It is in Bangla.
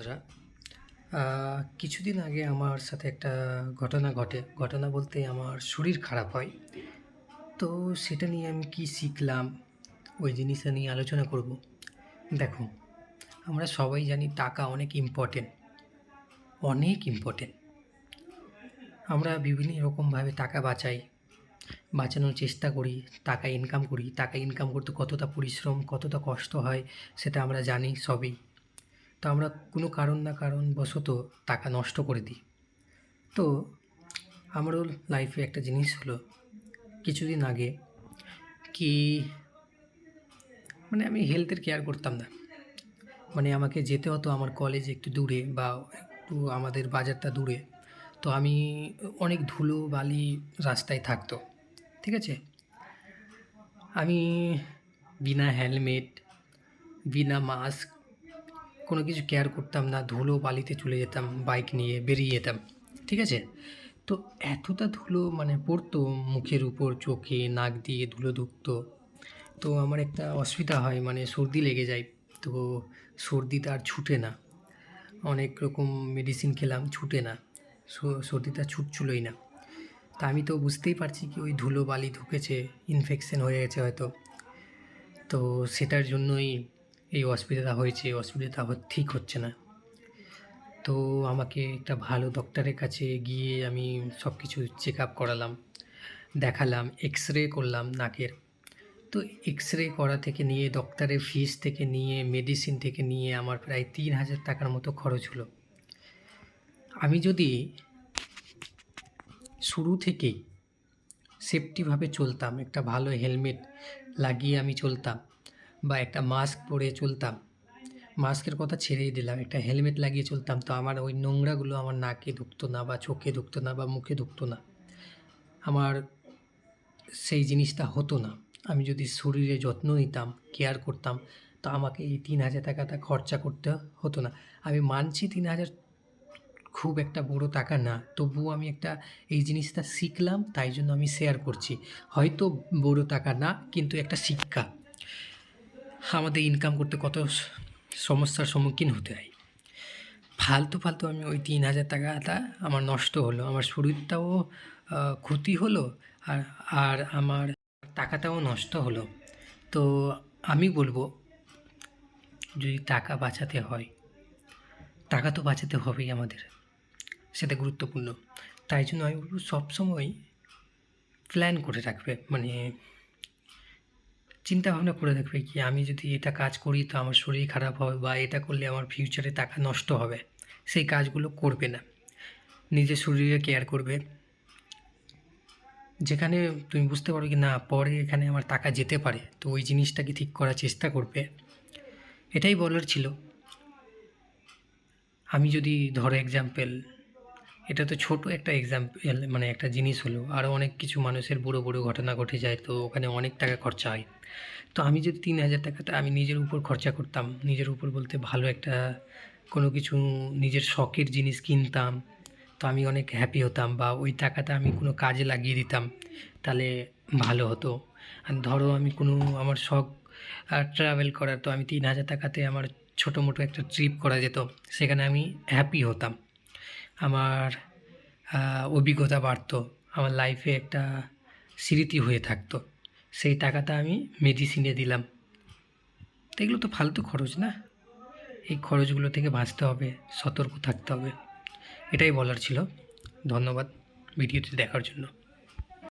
বন্ধুরা, কিছুদিন আগে আমার সাথে একটা ঘটনা ঘটে। ঘটনা বলতে আমার শরীর খারাপ হয়। তো সেটা নিয়ে আমি কি শিখলাম, ওই জিনিসটা নিয়ে আলোচনা করব। দেখো, আমরা সবাই জানি টাকা অনেক ইম্পর্টেন্ট, অনেক ইম্পর্টেন্ট। আমরা বিভিন্ন রকমভাবে টাকা বাঁচাই, বাঁচানোর চেষ্টা করি, টাকা ইনকাম করি। টাকা ইনকাম করতে কতটা পরিশ্রম, কতটা কষ্ট হয় সেটা আমরা জানি সবই। তো আমরা কোনো কারণ না কারণবশত টাকা নষ্ট করে দিই। তো আমারও লাইফে একটা জিনিস হলো কিছুদিন আগে, কি আমি হেলথের কেয়ার করতাম না। আমাকে যেতে হতো আমার কলেজ একটু দূরে, বা একটু আমাদের বাজারটা দূরে। তো আমি অনেক ধুলো বালি রাস্তায় থাকতো, ঠিক আছে। আমি বিনা হেলমেট, বিনা মাস্ক, কোনো কিছু কেয়ার করতাম না, ধুলো বালিতে চলে যেতাম, বাইক নিয়ে বেরিয়ে যেতাম, ঠিক আছে। তো এতটা ধুলো পড়তো মুখের উপর, চোখে, নাক দিয়ে ধুলো ঢুকতো। তো আমার একটা অসুবিধা হয়, সর্দি লেগে যায়। তো সর্দিটা আর ছুটে না, অনেক রকম মেডিসিন খেলাম, ছুটে না, সর্দিটা ছুটছিলোই না। তা আমি তো বুঝতেই পারছি কি ওই ধুলো বালি ঢুকেছে, ইনফেকশন হয়ে গেছে হয়তো। তো সেটার জন্যই এই অসুবিধাটা হয়েছে, অসুবিধাটা ঠিক হচ্ছে না। তো আমাকে একটা ভালো ডক্টরের কাছে গিয়ে আমি সব কিছু চেক আপ করালাম, দেখালাম, এক্স রে করলাম নাকের। তো এক্স রে করা থেকে নিয়ে, ডক্টরের ফিস থেকে নিয়ে, মেডিসিন থেকে নিয়ে আমার প্রায় 3,000 টাকার মতো খরচ হলো। আমি যদি শুরু থেকেই সেফটিভাবে চলতাম, একটা ভালো হেলমেট লাগিয়ে আমি চলতাম, বা একটা মাস্ক পরে চলতাম, মাস্কের কথা ছেড়েই দিলাম, একটা হেলমেট লাগিয়ে চলতাম, তো আমার ওই নোংরাগুলো আমার নাকে ঢুকতো না, বা চোখে ঢুকতো না, বা মুখে ঢুকতো না, আমার সেই জিনিসটা হতো না। আমি যদি শরীরে যত্ন নিতাম, কেয়ার করতাম, তো আমাকে এই 3,000 টাকাটা খরচা করতে হতো না। আমি মানছি 3,000 খুব একটা বড় টাকা না, তবুও আমি একটা এই জিনিসটা শিখলাম, তাই জন্য আমি শেয়ার করছি। হয়তো বড় টাকা না, কিন্তু একটা শিক্ষা। আমাদের ইনকাম করতে কত সমস্যার সম্মুখীন হতে হয়। ফালতু ফালতু আমি ওই 3,000 টাকাটা আমার নষ্ট হলো, আমার শরীরটাও ক্ষতি হলো, আর আর আমার টাকাটাও নষ্ট হলো। তো আমি বলবো, যদি টাকা বাঁচাতে হয়, টাকা তো বাঁচাতে হবেই আমাদের, সেটা গুরুত্বপূর্ণ। তাই জন্য আমি বলবো সবসময় প্ল্যান করে রাখবে, চিন্তা ভাবনা করে রাখবে কি আমি যদি এটা কাজ করি তো আমার শরীর খারাপ হবে, বা এটা করলে আমার ফিউচারে টাকা নষ্ট হবে, সেই কাজগুলো করবে না। নিজের শরীরে কেয়ার করবে, যেখানে তুমি বুঝতে পারো কি না পরে এখানে আমার টাকা যেতে পারে, তো ওই জিনিসটাকে ঠিক করার চেষ্টা করবে। এটাই বলার ছিল। আমি যদি ধরো এক্সাম্পল, এটা তো ছোট একটা এক্সাম্পল, একটা জিনিস হলো, আরও অনেক কিছু মানুষের বড় বড় ঘটনা ঘটে যায়, তো ওখানে অনেক টাকা খরচা হয়। তো আমি যদি 3,000 টাকাটা আমি নিজের উপর খরচা করতাম, নিজের উপর বলতে ভালো একটা কোনো কিছু নিজের শখের জিনিস কিনতাম, তো আমি অনেক হ্যাপি হতাম, বা ওই টাকাটা আমি কোনো কাজে লাগিয়ে দিতাম, তাহলে ভালো হতো। আর ধরো আমি কোনো আমার শখ ট্রাভেল করার, তো আমি 3,000 টাকাতে আমার ছোটো মোটো একটা ট্রিপ করা যেত, সেখানে আমি হ্যাপি হতাম, আমার অভিজ্ঞতা বাড়তো, আমার লাইফে একটা স্মৃতি হয়ে থাকতো। সেই টাকাটা আমি মেডিসিনে দিলাম। তো এগুলো তো ফালতু খরচ না, এই খরচগুলো থেকে বাঁচতে হবে, সতর্ক থাকতে হবে। এটাই বলার ছিল। ধন্যবাদ ভিডিওটি দেখার জন্য।